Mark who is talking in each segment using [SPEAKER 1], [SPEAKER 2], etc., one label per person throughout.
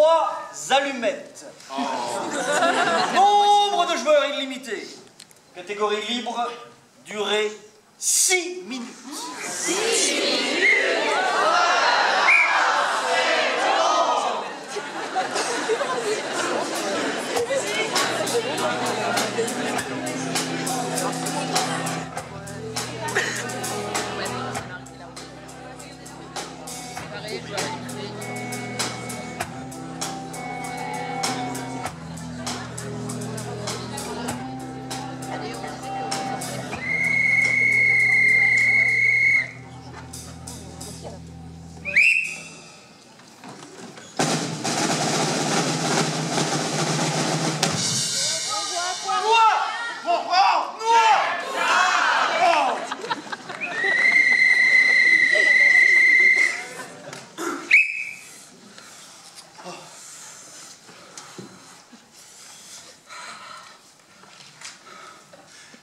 [SPEAKER 1] 3 allumettes. Nombre de joueurs illimité. Catégorie libre, durée 6 minutes. 6 minutes.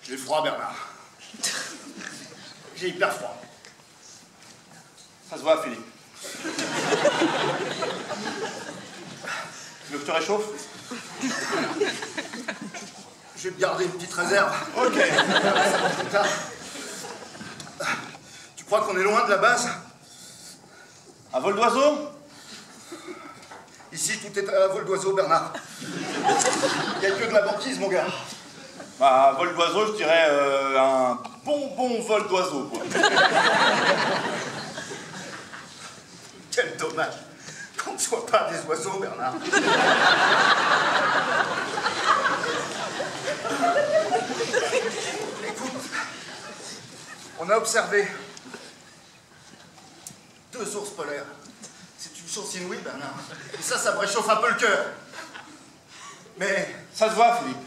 [SPEAKER 2] J'ai froid, Bernard. J'ai hyper froid.
[SPEAKER 3] Ça se voit, Philippe. Tu veux que je te réchauffe?
[SPEAKER 2] Je vais me garder une petite réserve.
[SPEAKER 3] Ok.
[SPEAKER 2] Tu crois qu'on est loin de la base?
[SPEAKER 3] À vol d'oiseau?
[SPEAKER 2] Ici, tout est à vol d'oiseau, Bernard. Il n'y a que de la banquise, mon gars.
[SPEAKER 3] Bah, vol d'oiseau, je dirais un bon vol d'oiseau, quoi.
[SPEAKER 2] Quel dommage qu'on ne soit pas des oiseaux, Bernard. Écoute, on a observé 2 ours polaires. C'est une chance inouïe, Bernard. Et ça me réchauffe un peu le cœur. Mais...
[SPEAKER 3] Ça se voit, Philippe.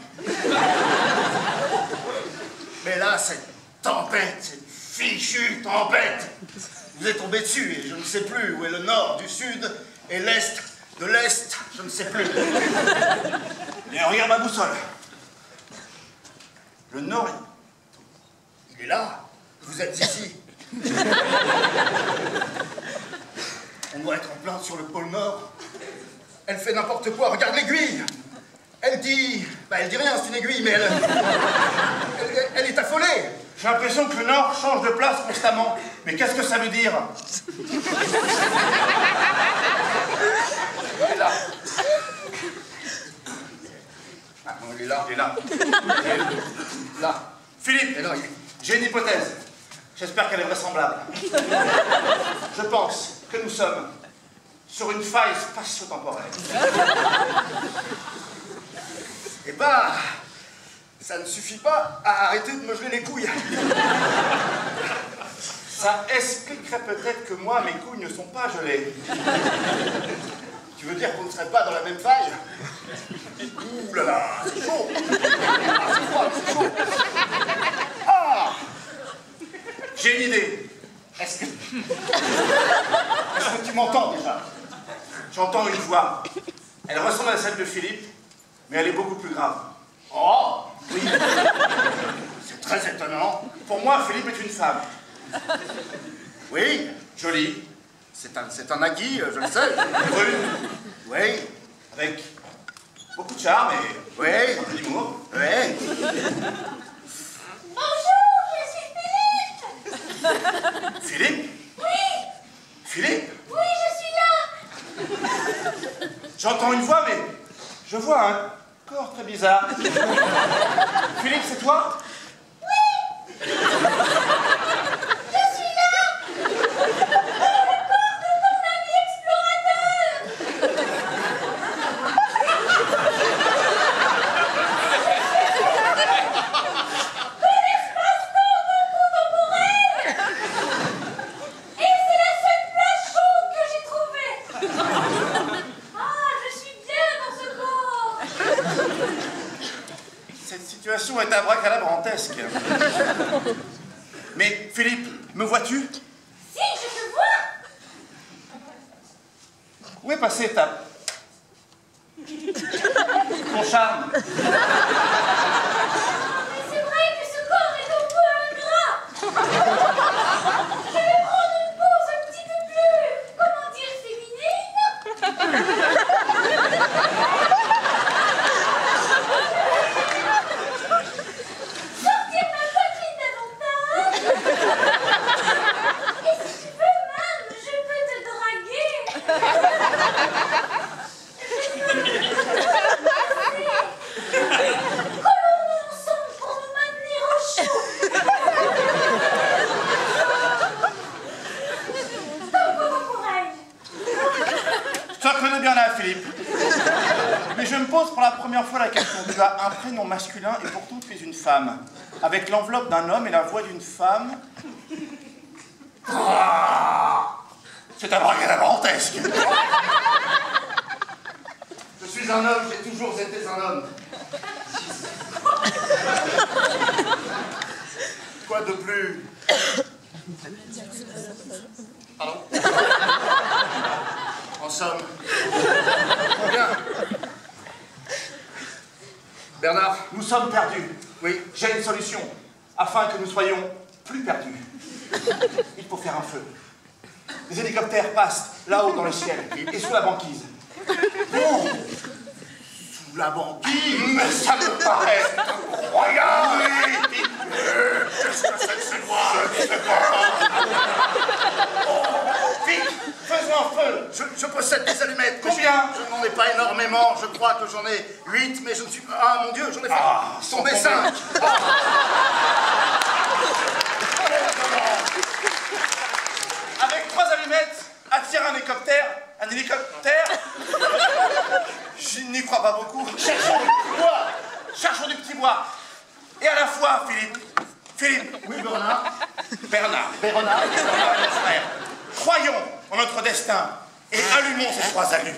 [SPEAKER 2] Mais là, cette tempête, cette fichue tempête, vous êtes tombé dessus et je ne sais plus où est le nord du sud et l'est de l'est, je ne sais plus.
[SPEAKER 3] Et regarde ma boussole. Le nord,
[SPEAKER 2] il est là. Vous êtes ici. On doit être en plein sur le pôle Nord. Elle fait n'importe quoi. Regarde l'aiguille. Elle dit... Bah, elle dit rien, c'est une aiguille, mais elle est affolée.
[SPEAKER 3] j'ai l'impression que le nord change de place constamment. Mais qu'est-ce que ça veut dire?
[SPEAKER 2] Elle est là. Ah non, elle est là.
[SPEAKER 3] Il est là.
[SPEAKER 2] Là.
[SPEAKER 3] Philippe,
[SPEAKER 2] Et là,
[SPEAKER 3] j'ai une hypothèse. J'espère qu'elle est vraisemblable. Je pense que nous sommes sur une faille spatio-temporelle.
[SPEAKER 2] Eh ben, ça ne suffit pas à arrêter de me geler les couilles.
[SPEAKER 3] Ça expliquerait peut-être que moi, mes couilles ne sont pas gelées.
[SPEAKER 2] Tu veux dire qu'on ne serait pas dans la même faille? Ouh là là, c'est chaud. Ah, c'est froid, c'est chaud. Ah!
[SPEAKER 3] J'ai une idée. Est-ce que tu m'entends déjà? J'entends une voix. Elle ressemble à celle de Philippe, mais elle est beaucoup plus grave.
[SPEAKER 2] Oh, oui. C'est très étonnant.
[SPEAKER 3] Pour moi, Philippe est une femme.
[SPEAKER 2] Oui,
[SPEAKER 3] Jolie,
[SPEAKER 2] c'est un acquis, je le sais.
[SPEAKER 3] brune,
[SPEAKER 2] Oui,
[SPEAKER 3] avec beaucoup de charme et
[SPEAKER 2] oui,
[SPEAKER 3] un peu d'humour.
[SPEAKER 2] oui.
[SPEAKER 4] Bonjour, je suis Philippe.
[SPEAKER 3] Philippe?
[SPEAKER 4] Oui,
[SPEAKER 3] Philippe?
[SPEAKER 4] oui, je suis là.
[SPEAKER 3] J'entends une voix, mais je vois un corps très bizarre. Philippe, c'est toi?
[SPEAKER 4] Je suis là. Le corps de ton ami explorateur. De l'espace-temps temporel. Et c'est la seule place chaude que j'ai trouvée. Ah, je suis bien dans ce corps.
[SPEAKER 3] Cette situation est abracadabrantesque. Mais Philippe, me vois-tu?
[SPEAKER 4] Si, je te vois.
[SPEAKER 3] Où est passé ton charme?
[SPEAKER 4] Mais c'est vrai que ce corps est un peu ingrat. Je vais prendre une pose un petit peu plus, comment dire, féminine. Collons-nous ensemble pour nous maintenir au chaud. Donc, comment pourrais-je?
[SPEAKER 3] Je te connais bien là, Philippe. Mais je me pose pour la première fois la question. Tu as un prénom masculin et pourtant tu es une femme. Avec l'enveloppe d'un homme et la voix d'une femme. Ah, c'est abracadabrantesque. Je suis un homme, j'ai toujours été un homme. Quoi de plus? Pardon? En somme. Bien. Bernard, nous sommes perdus. Oui, j'ai une solution. Afin que nous soyons plus perdus. Il faut faire un feu. Les hélicoptères passent là-haut dans le ciel et sous la banquise. Oh, sous la banquise? Mais ça me paraît incroyable! Oui. Qu'est-ce que c'est que ces voix? Je ne sais pas. Vite, faisons un feu.
[SPEAKER 2] Je possède des allumettes.
[SPEAKER 3] Combien?
[SPEAKER 2] Je n'en ai pas énormément. Je crois que j'en ai 8, mais je ne suis pas... Ah, mon Dieu, j'en ai fait tomber 5.
[SPEAKER 3] Avec 3 allumettes, attire un hélicoptère. Un hélicoptère? Je n'y crois pas beaucoup. Cherchons du petit bois. Cherchons du petit bois. Et à la fois, Philippe. Philippe.
[SPEAKER 2] Oui, Bernard.
[SPEAKER 3] Bernard, mon frère. Croyons en notre destin et allumons ces 3 allus.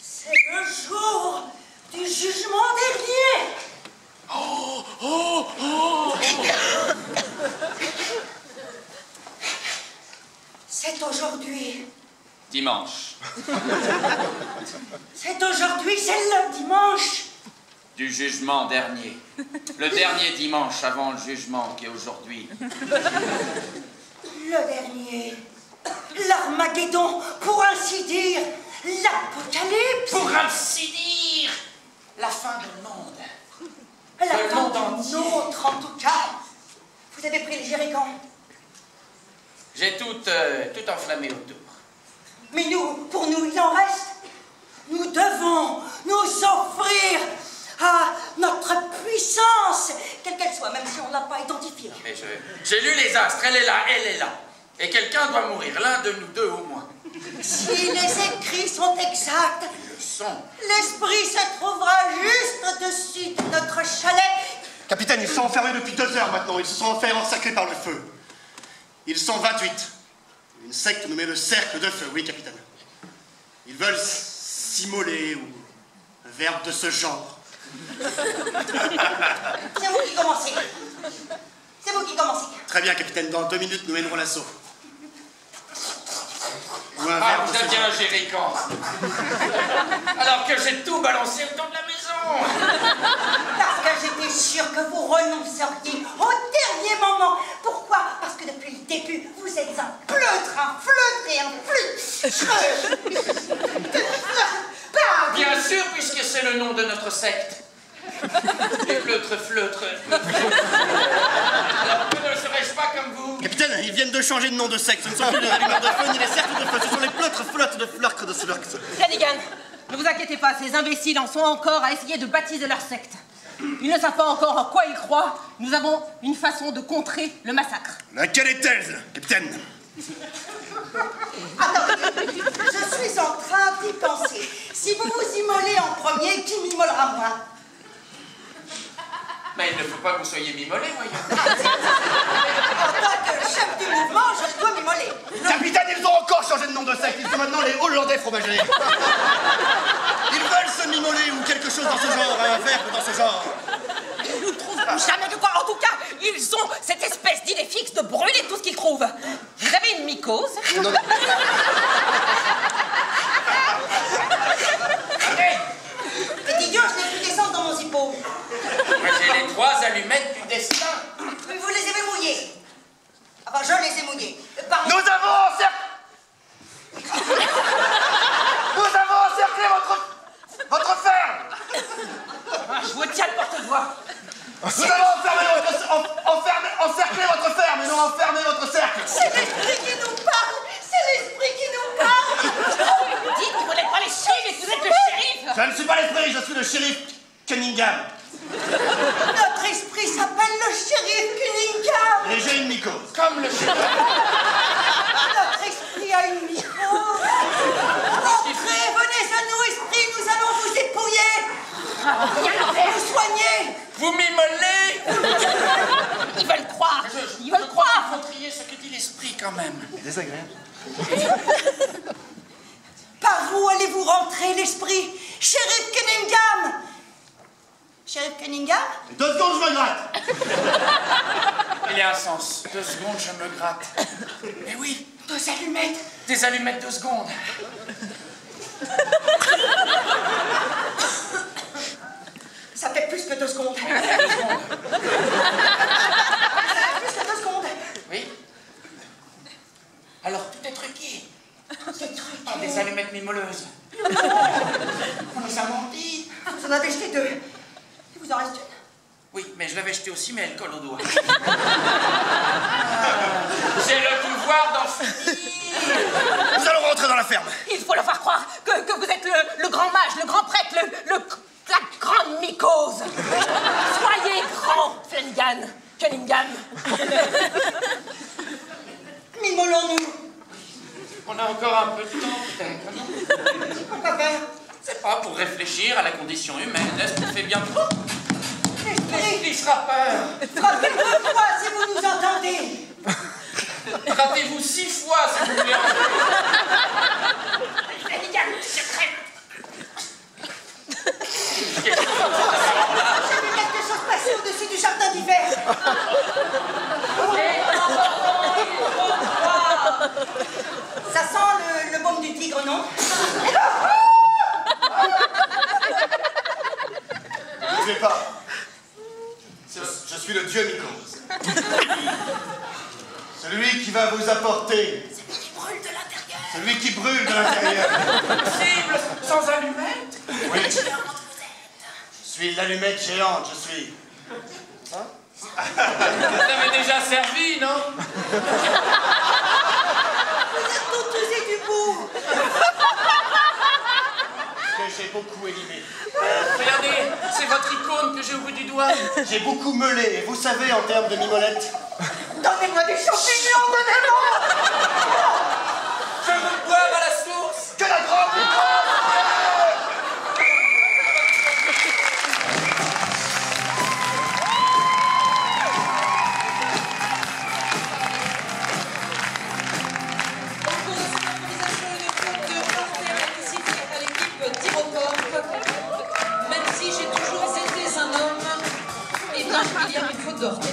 [SPEAKER 5] C'est le jour du jugement dernier. C'est aujourd'hui.
[SPEAKER 6] Dimanche.
[SPEAKER 5] C'est aujourd'hui, c'est le dimanche.
[SPEAKER 6] Du jugement dernier. Le dernier dimanche avant le jugement qui est aujourd'hui.
[SPEAKER 5] Le dernier. L'Armageddon, pour ainsi dire. L'Apocalypse.
[SPEAKER 6] Pour ainsi dire, la fin du monde.
[SPEAKER 5] La
[SPEAKER 6] le
[SPEAKER 5] fin
[SPEAKER 6] monde
[SPEAKER 5] du
[SPEAKER 6] entier.
[SPEAKER 5] nôtre, en tout cas. Vous avez pris le jerrycan.
[SPEAKER 6] J'ai tout enflammé autour.
[SPEAKER 5] Mais nous, pour nous, il en reste. Nous devons nous offrir à notre puissance, quelle qu'elle soit, même si on ne l'a pas identifiée.
[SPEAKER 6] Mais j'ai lu les astres, elle est là. Et quelqu'un doit mourir, l'un de nous deux au moins.
[SPEAKER 5] Si les écrits sont exacts,
[SPEAKER 6] Ils le sont.
[SPEAKER 5] l'esprit se trouvera juste au-dessus de notre chalet.
[SPEAKER 2] Capitaine, ils sont enfermés depuis 2 heures maintenant. Ils se sont fait encercler par le feu. Ils sont 28. Une secte nommée le Cercle de Feu, oui, capitaine. Ils veulent s'immoler ou un verbe de ce genre.
[SPEAKER 5] C'est vous qui commencez. C'est vous qui commencez.
[SPEAKER 2] Très bien, capitaine. Dans 2 minutes, nous mènerons l'assaut. Ou un
[SPEAKER 6] Ah,
[SPEAKER 2] verbe
[SPEAKER 6] vous
[SPEAKER 2] de ce
[SPEAKER 6] aviez
[SPEAKER 2] genre.
[SPEAKER 6] un jerrycan. Alors que j'ai tout balancé autour de la maison.
[SPEAKER 5] Parce que j'étais sûre que vous renonceriez au dernier moment. Pourquoi? Parce que depuis le début, vous êtes un pleutre, un fleutre et un flûte.
[SPEAKER 6] Bien sûr, puisque c'est le nom de notre secte. Les pleutres. Alors que ne serais-je pas comme vous?
[SPEAKER 2] Capitaine, ils viennent de changer de nom de secte. Ce ne sont plus les allumeurs de feu ni les cercles de feu. Ce sont les pleutres flottes de flurk de slurk.
[SPEAKER 7] Flanagan, ne vous inquiétez pas, ces imbéciles en sont encore à essayer de baptiser leur secte. Ils ne savent pas encore en quoi ils croient. Nous avons une façon de contrer le massacre.
[SPEAKER 2] Laquelle est-elle, capitaine?
[SPEAKER 5] Attendez, je suis en train d'y penser. Si vous vous immolez en premier, qui m'immolera moi?
[SPEAKER 6] Mais il ne faut pas que vous soyez mimolé, voyons.
[SPEAKER 5] En tant que chef du mouvement, je dois m'immoler.
[SPEAKER 2] Capitaine, ils ont encore changé de nom de secte. Ils sont maintenant les Hollandais fromagers. Ils veulent se mimmoler ou quelque chose dans ce genre, un verbe dans ce genre.
[SPEAKER 7] Nous ne trouverons jamais de quoi. En tout cas, ils ont cette espèce d'idée fixe de brûler tout ce qu'ils trouvent. Vous avez une mycose?
[SPEAKER 2] Non, non.
[SPEAKER 5] C'est idiot, je n'ai plus d'essence dans mon zippo.
[SPEAKER 6] Moi, j'ai les 3 allumettes du destin.
[SPEAKER 5] Mais vous les avez mouillés. Enfin, je les ai mouillés. Pardon.
[SPEAKER 2] Nous avons certes... Je ne suis pas l'esprit, je suis le shérif Cunningham.
[SPEAKER 5] Notre esprit s'appelle le shérif Cunningham.
[SPEAKER 2] Et j'ai une mycose.
[SPEAKER 6] Comme le chef.
[SPEAKER 5] Notre esprit a une mycose. Entrez, venez à nous, esprit, nous allons vous épouiller. Vous soigner.
[SPEAKER 6] Vous m'immolez.
[SPEAKER 7] Ils veulent croire. Ils veulent croire.
[SPEAKER 6] Il faut trier ce que dit l'esprit quand même.
[SPEAKER 3] Désagréable.
[SPEAKER 5] Par où allez-vous rentrer, l'esprit? Shérif Cunningham. Shérif Cunningham?
[SPEAKER 2] 2 secondes, je me gratte.
[SPEAKER 6] Il y a un sens. 2 secondes, je me gratte. Mais oui,
[SPEAKER 5] 2 allumettes.
[SPEAKER 6] des allumettes 2 secondes.
[SPEAKER 5] Ça fait plus que 2 secondes.
[SPEAKER 6] 2 secondes.
[SPEAKER 5] Plus que 2 secondes.
[SPEAKER 6] Oui. Alors tout est truqué.
[SPEAKER 5] C'est truc.
[SPEAKER 6] Ah, des allumettes mimoleuses. On nous a menti.
[SPEAKER 5] Vous en avez jeté 2. Il vous en reste une.
[SPEAKER 6] Oui, mais je l'avais jetée aussi, mais elle colle au doigt. J'ai le pouvoir d'en finir.
[SPEAKER 2] Nous allons rentrer dans la ferme.
[SPEAKER 7] Il faut leur faire croire que vous êtes le grand mage, le grand prêtre, la grande mycose. Soyez grand, Flanagan, Cunningham.
[SPEAKER 5] M'immolons-nous.
[SPEAKER 6] On a encore un peu de temps, peut-être, non?
[SPEAKER 5] Pourquoi faire?
[SPEAKER 6] C'est pas pour réfléchir à la condition humaine. Est-ce qu'on fait bien trop?
[SPEAKER 5] L'esprit.
[SPEAKER 6] Il fera peur.
[SPEAKER 5] Frappez 2 fois si vous nous entendez.
[SPEAKER 6] Ratez-vous 6 fois si vous voulez.
[SPEAKER 7] Flanagan, je crève.
[SPEAKER 5] J'ai vu quelque chose passer au-dessus du jardin d'hiver. Ça sent le baume du tigre, non?
[SPEAKER 2] Ne bougez pas. Je suis le dieu mycose. Celui qui va vous apporter.
[SPEAKER 5] Celui qui brûle de l'intérieur.
[SPEAKER 2] Celui qui brûle de l'intérieur.
[SPEAKER 6] Impossible, sans allumettes.
[SPEAKER 2] Oui. Je suis l'allumette géante, je suis.
[SPEAKER 6] Vous avez déjà servi, non?
[SPEAKER 5] Vous êtes tout usé du bout.
[SPEAKER 2] Parce que j'ai beaucoup élimé.
[SPEAKER 6] Regardez, c'est votre icône que j'ai au bout du doigt.
[SPEAKER 2] J'ai beaucoup meulé, et vous savez, en termes de mimolette.
[SPEAKER 5] Donnez-moi des champignons, donnez-moi.
[SPEAKER 6] Je veux boire à la source.
[SPEAKER 2] Que la grande mycose!
[SPEAKER 8] Même si j'ai toujours été un homme, et bien il y a une faute d'ordre.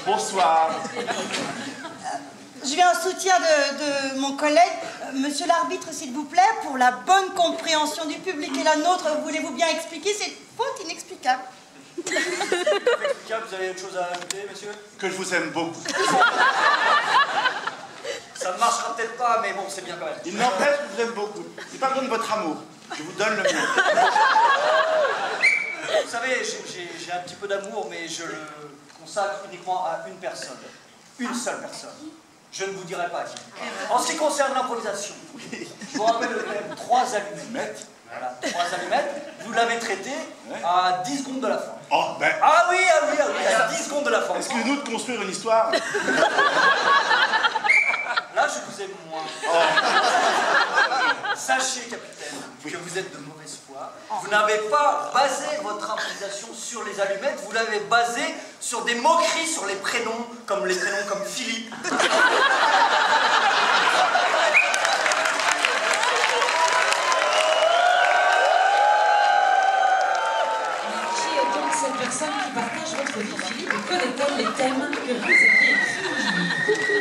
[SPEAKER 3] Bonsoir.
[SPEAKER 5] Je viens en soutien de mon collègue. Monsieur l'arbitre, s'il vous plaît, pour la bonne compréhension du public et la nôtre, voulez-vous bien expliquer cette faute inexplicable?
[SPEAKER 1] Vous avez autre chose à ajouter, monsieur?
[SPEAKER 3] Que je vous aime beaucoup.
[SPEAKER 1] Ça ne marchera peut-être pas, mais bon, c'est bien quand même.
[SPEAKER 3] Il n'empêche que je vous aime beaucoup. J'ai pas besoin de votre amour. Je vous donne le mien.
[SPEAKER 1] Vous savez, j'ai un petit peu d'amour, mais je le consacre uniquement à une personne. Une seule personne. Je ne vous dirai pas qui. En ce qui concerne l'improvisation, je vous rappelle le thème 3 allumettes. Voilà, 3 allumettes. Vous l'avez traité à 10 secondes de la fin.
[SPEAKER 3] Oh, ben.
[SPEAKER 1] Ah oui, à 10 secondes de la fin.
[SPEAKER 3] Excusez-nous de construire une histoire.
[SPEAKER 1] Là, je vous aime moins. Sachez, capitaine, que vous êtes de mauvaise foi. Vous n'avez pas basé votre improvisation sur les allumettes, vous l'avez basé sur des moqueries sur les prénoms comme Philippe.
[SPEAKER 8] Qui est donc cette personne qui partage votre vie, Philippe, et connaît-elle les thèmes que vous aviez écrits?